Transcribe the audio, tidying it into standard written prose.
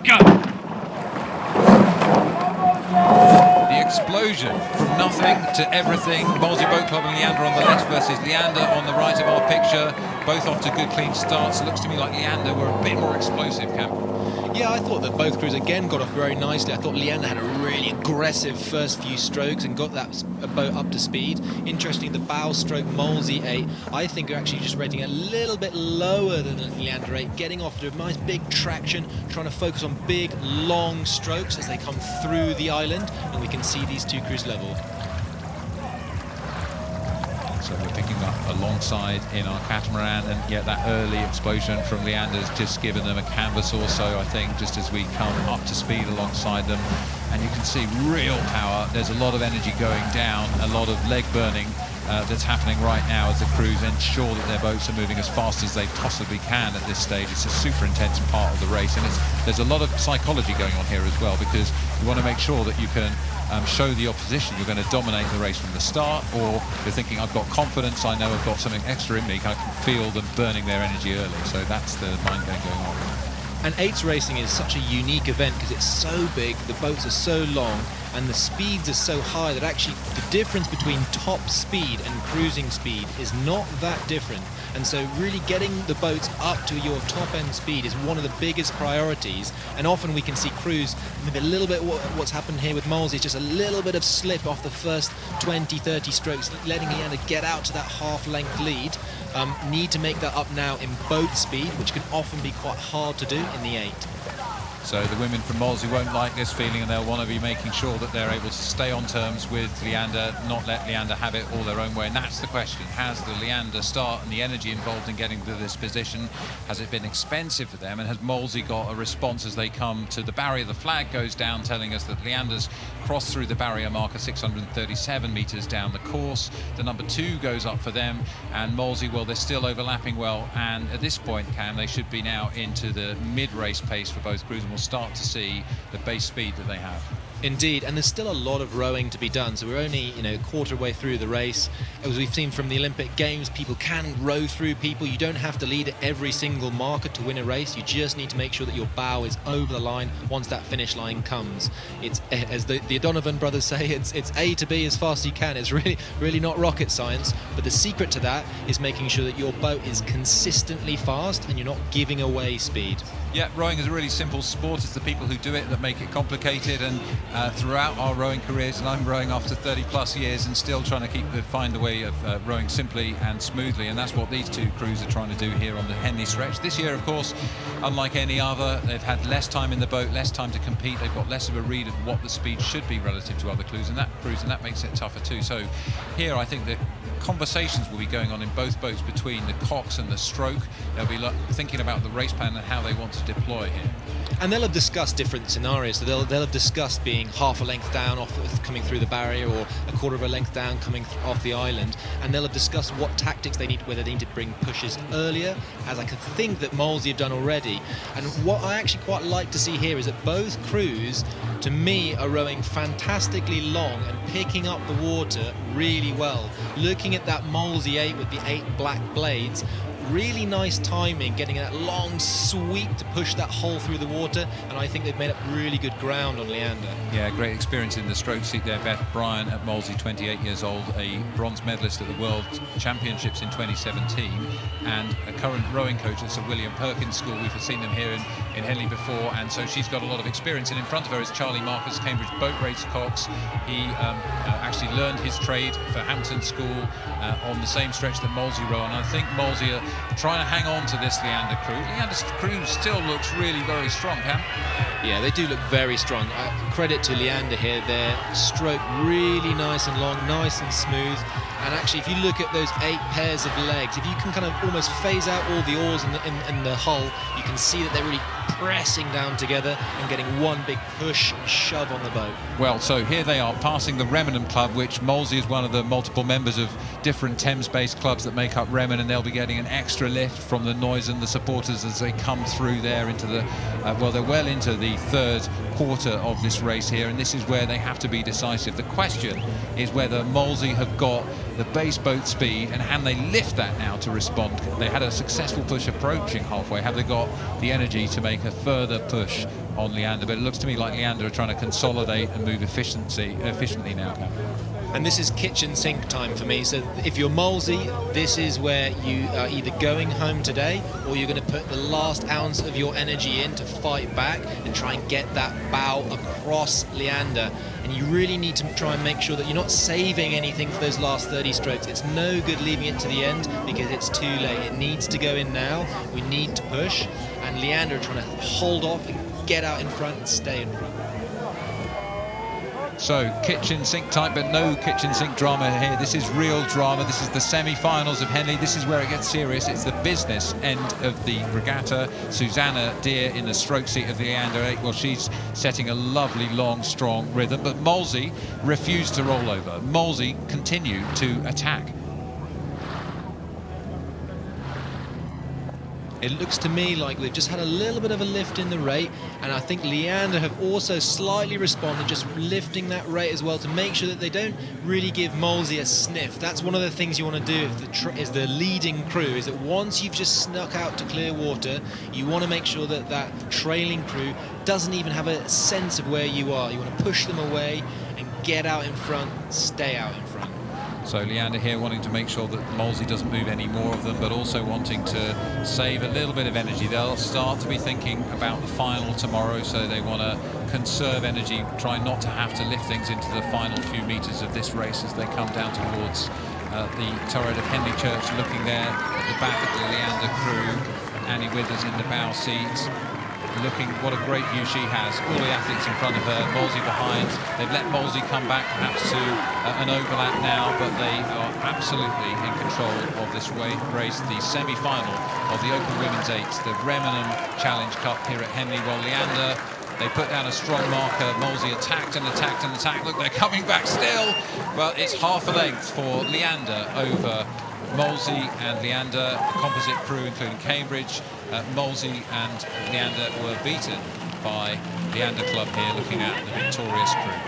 go! The explosion from nothing to everything. Molesey Boat Club and Leander on the left versus Leander on the right of our picture. Both off to good clean starts. It looks to me like Leander were a bit more explosive, Cam. Yeah, I thought that both crews again got off very nicely. I thought Leander had a really aggressive first few strokes and got that boat up to speed. Interestingly, the bow stroke Molesey 8, I think are actually just rating a little bit lower than Leander 8, getting off to a nice big traction, trying to focus on big, long strokes as they come through the island, and we can see these two crews level. So we're picking up alongside in our catamaran, and yet that early explosion from Leander's just given them a canvas or so, I think, just as we come up to speed alongside them. And you can see real power. There's a lot of energy going down, a lot of leg burning that's happening right now as the crews ensure that their boats are moving as fast as they possibly can at this stage. It's a super intense part of the race, and there's a lot of psychology going on here as well, because you want to make sure that you can show the opposition you're going to dominate the race from the start, or you're thinking, I've got confidence, I know I've got something extra in me, I can feel them burning their energy early. So that's the mind game going on. And eights racing is such a unique event because it's so big, the boats are so long, and the speeds are so high that actually the difference between top speed and cruising speed is not that different. And so really getting the boats up to your top end speed is one of the biggest priorities. And often we can see crews, maybe a little bit what's happened here with Molesey, just a little bit of slip off the first 20, 30 strokes, letting Leander get out to that half-length lead. Need to make that up now in boat speed, which can often be quite hard to do in the 8. So the women from Molesey won't like this feeling, and they'll want to be making sure that they're able to stay on terms with Leander, not let Leander have it all their own way. And that's the question. Has the Leander start and the energy involved in getting to this position, has it been expensive for them? And has Molesey got a response as they come to the barrier? The flag goes down telling us that Leander's crossed through the barrier marker 637 metres down the course. The number 2 goes up for them, and Molesey, well, they're still overlapping well. And at this point, Cam, they should be now into the mid-race pace for both crews, and we'll start to see the base speed that they have. Indeed, and there's still a lot of rowing to be done, so we're only a quarter way through the race. As we've seen from the Olympic Games, people can row through people. You don't have to lead at every single marker to win a race. You just need to make sure that your bow is over the line once that finish line comes. It's, as the O'Donovan brothers say, it's A to B as fast as you can. It's really not rocket science, but the secret to that is making sure that your boat is consistently fast and you're not giving away speed. Yeah, rowing is a really simple sport. It's the people who do it that make it complicated, and throughout our rowing careers, and I'm rowing after 30 plus years and still trying to find a way of rowing simply and smoothly, and that's what these two crews are trying to do here on the Henley stretch. This year, of course, unlike any other, they've had less time in the boat, less time to compete. They've got less of a read of what the speed should be relative to other crews, and that makes it tougher too. So here I think that conversations will be going on in both boats between the cocks and the stroke. They'll be thinking about the race plan and how they want to deploy here. And they'll have discussed different scenarios. So they'll have discussed being half a length down coming through the barrier, or a quarter of a length down coming off the island. And they'll have discussed what tactics they need, whether they need to bring pushes earlier, as I could think that Molesey have done already. And what I actually quite like to see here is that both crews, to me, are rowing fantastically long and picking up the water really well. Looking at that Molesey 8 with the 8 black blades, really nice timing, getting that long sweep to push that hole through the water, and I think they've made up really good ground on Leander. Yeah, great experience in the stroke seat there. Beth Bryan at Molesey, 28 years old, a bronze medalist at the World Championships in 2017, and a current rowing coach at Sir William Perkins School. We've seen them here in Henley before, and so she's got a lot of experience. And in front of her is Charlie Marcus, Cambridge Boat Race Cox. He actually learned his trade for Hampton School on the same stretch that Molesey row, and I think Molesey are trying to hang on to this Leander crew. Leander's crew still looks really very strong, Cam. Yeah, they do look very strong. Credit to Leander here. Their stroke really nice and long, nice and smooth. And actually, if you look at those 8 pairs of legs, if you can kind of almost phase out all the oars in the hull, you can see that they're really pressing down together and getting one big push and shove on the boat. Well, so here they are passing the Remenham Club, which Molesey is one of the multiple members of different Thames-based clubs that make up Remen, and they'll be getting an extra lift from the noise and the supporters as they come through there into the well, they're well into the third quarter of this race here, and this is where they have to be decisive. The question is whether Molesey have got the base boat speed, and can they lift that now to respond? They had a successful push approaching halfway. Have they got the energy to make a further push on Leander, but it looks to me like Leander are trying to consolidate and move efficiently now. And this is kitchen sink time for me. So if you're Molesey, this is where you are either going home today or you're going to put the last ounce of your energy in to fight back and try and get that bow across Leander. And you really need to try and make sure that you're not saving anything for those last 30 strokes. It's no good leaving it to the end because it's too late. It needs to go in now. We need to push. And Leander are trying to hold off and get out in front and stay in front. So kitchen sink type, but no kitchen sink drama here. This is real drama. This is the semi-finals of Henley. This is where it gets serious. It's the business end of the regatta. Susanna Deer in the stroke seat of the Leander 8. Well, she's setting a lovely, long, strong rhythm. But Molesey refused to roll over. Molesey continued to attack. It looks to me like they've just had a little bit of a lift in the rate, and I think Leander have also slightly responded, just lifting that rate as well to make sure that they don't really give Molesey a sniff. That's one of the things you want to do as the leading crew, is that once you've just snuck out to clear water, you want to make sure that that trailing crew doesn't even have a sense of where you are. You want to push them away and get out in front, stay out in front. So Leander here wanting to make sure that Molesey doesn't move any more of them, but also wanting to save a little bit of energy. They'll start to be thinking about the final tomorrow, so they want to conserve energy, try not to have to lift things into the final few metres of this race as they come down towards the turret of Henley Church, looking there at the back of the Leander crew. Annie Withers in the bow seat. Looking, what a great view she has. All the athletes in front of her, Molesey behind. They've let Molesey come back perhaps to an overlap now, but they are absolutely in control of this race, the semi-final of the Open Women's 8, the Remenham Challenge Cup here at Henley. Well, Leander, they put down a strong marker. Molesey attacked and attacked and attacked. Look, they're coming back still. Well, it's half a length for Leander over Molesey and Leander. The composite crew, including Cambridge, Molesey and Leander were beaten by Leander Club here, looking at the victorious crew.